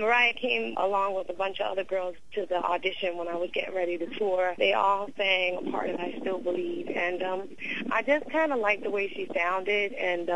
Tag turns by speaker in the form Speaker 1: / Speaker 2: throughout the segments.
Speaker 1: Mariah came along with a bunch of other girls to the audition when I was getting ready to tour. They all sang a part of I Still Believe, and I just kind of liked the way she sounded, and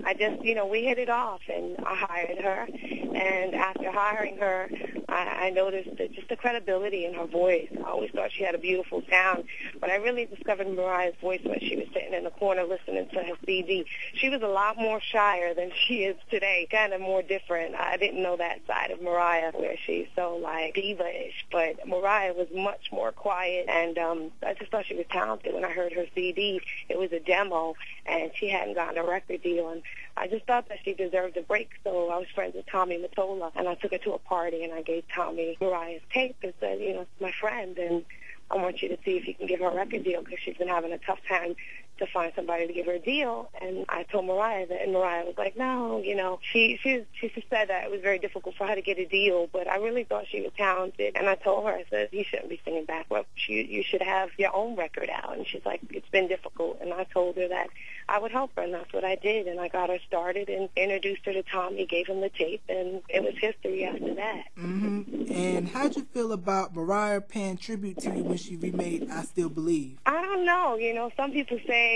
Speaker 1: I just, we hit it off, and I hired her. And after hiring her, I noticed that just the credibility in her voice. I always thought she had a beautiful sound, but I really discovered Mariah's voice when she was sitting in the corner listening to her CD. She was a lot more shyer than she is today, kind of more different. I didn't know that side of Mariah where she's so, like, diva-ish, but Mariah was much more quiet, and I just thought she was talented. When I heard her CD, it was a demo, and she hadn't gotten a record deal, and I just thought that she deserved a break, so I was friends with Tommy Mottola, and I took her to a party, and I gave Tommy Mariah's tape and said, it's my friend, and I want you to see if you can give her a record deal because she's been having a tough time to find somebody to give her a deal. And I told Mariah that, and Mariah was like, no, she just said that it was very difficult for her to get a deal, but I really thought she was talented. And I told her, I said, you shouldn't be singing backwards. You should have your own record out. And she's like, it's been difficult. And I told her that I would help her, and that's what I did. And I got her started and introduced her to Tommy, gave him the tape, and it was history after that.
Speaker 2: Mm-hmm. And how'd you feel about Mariah paying tribute to you when she remade I Still Believe?
Speaker 1: I don't know. Some people say,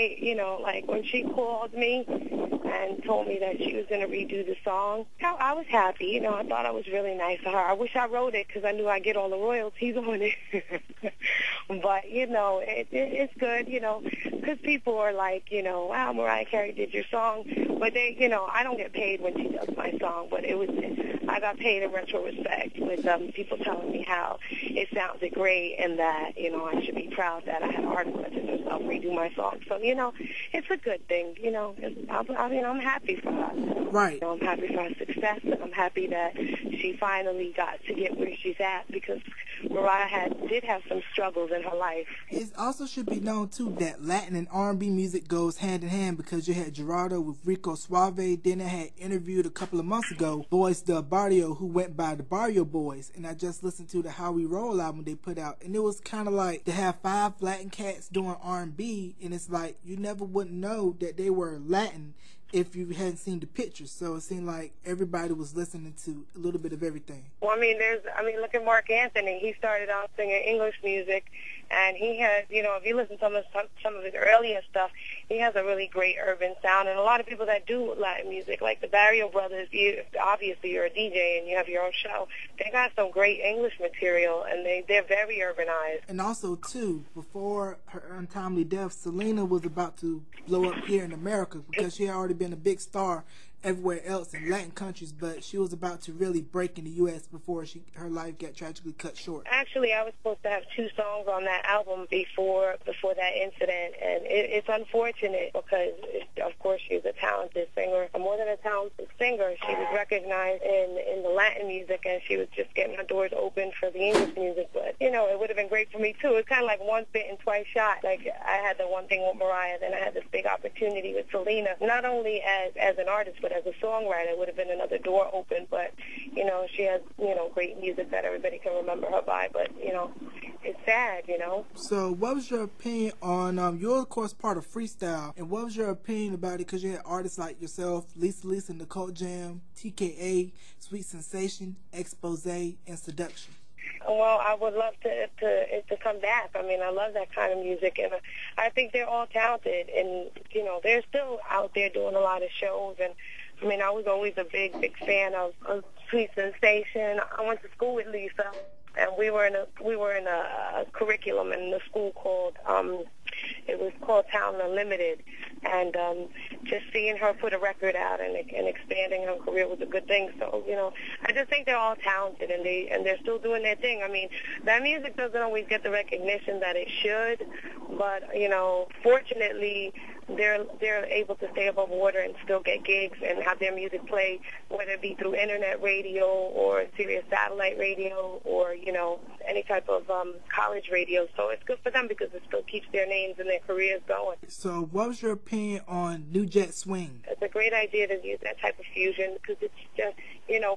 Speaker 1: like when she called me and told me that she was going to redo the song, I was happy. I thought I was really nice to her. I wish I wrote it because I knew I'd get all the royalties on it. But, it's good, because people are like, wow, Mariah Carey did your song. But they, I don't get paid when she does my song, but I got paid in retrospect with people telling me how it sounded great and that, I should be proud that I had artists such as herself redo my song. So, it's a good thing, I'm happy for her.
Speaker 2: Right.
Speaker 1: I'm happy for her success, and I'm happy that she finally got to get where she's at because Mariah did have some struggles in her life.
Speaker 2: It also should be known, too, that Latin and R&B music goes hand in hand because you had Gerardo with Rico Suave, then I had interviewed a couple of months ago Boys del Barrio, who went by the Barrio Boys, and I just listened to the How We Roll album they put out, and it was kind of like to have 5 Latin cats doing R&B, and it's like you never would know that they were Latin if you hadn't seen the pictures. So it seemed like everybody was listening to a little bit of everything.
Speaker 1: Well, look at Mark Anthony. He started out singing English music, and he has, if you listen to some of his earlier stuff, he has a really great urban sound. And a lot of people that do Latin music, like the Barrio Brothers, obviously you're a DJ and you have your own show. They got some great English material, and they're very urbanized.
Speaker 2: And also, too, before her untimely death, Selena was about to blow up here in America because she had already been a big star everywhere else in Latin countries, but she was about to really break in the U.S. before her life got tragically cut short.
Speaker 1: Actually, I was supposed to have 2 songs on that album before that incident, and it's unfortunate because, of course, she's a talented singer. More than a talented singer, she was recognized in the Latin music, and she was just getting her doors open for the English music. But, it would have been great for me, too. It's kind of like once bitten, twice shot. Like, I had the one thing with Mariah, then I had this big opportunity with Selena, not only as an artist, but as a songwriter. It would have been another door open, but, she has, great music that everybody can remember her by, but, it's sad,
Speaker 2: So what was your opinion on, you're, of course, part of freestyle, and what was your opinion about it, because you had artists like yourself, Lisa, Nicole Jam, TKA, Sweet Sensation, Expose, and Seduction?
Speaker 1: Well, I would love it to come back. I love that kind of music, and I think they're all talented, and, they're still out there doing a lot of shows, and I was always a big fan of Sweet Sensation. I went to school with Lisa, and we were in a curriculum in the school called it was called Town Unlimited, and just seeing her put a record out and expanding her career was a good thing. So I just think they're all talented, and they're still doing their thing. That music doesn't always get the recognition that it should, but fortunately they're able to stay above water and still get gigs and have their music play, whether it be through internet radio or Sirius satellite radio or any type of college radio. So it's good for them because it still keeps their names keeping their careers going.
Speaker 2: So what was your opinion on New Jet Swing?
Speaker 1: It's a great idea to use that type of fusion because it's just,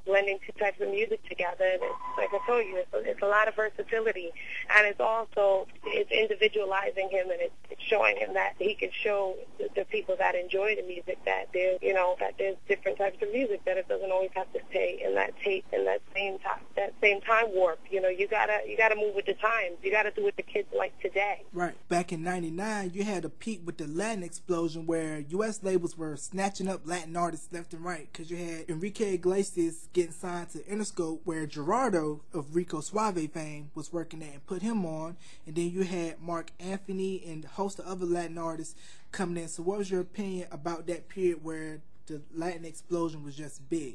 Speaker 1: blending two types of music together. And it's, like I told you, it's a lot of versatility. And it's individualizing him, and it's showing him that he can show the people that enjoy the music that there's, that there's different types of music, that it doesn't always have to stay in that same time warp. You gotta move with the times. You gotta do what the kids like today.
Speaker 2: Right. Back in '99, you had a peak with the Latin explosion where U.S. labels were snatching up Latin artists left and right, because you had Enrique Iglesias getting signed to Interscope, where Gerardo of Rico Suave fame was working at and put him on, and then you had Mark Anthony and a host of other Latin artists coming in. So what was your opinion about that period where the Latin explosion was just big?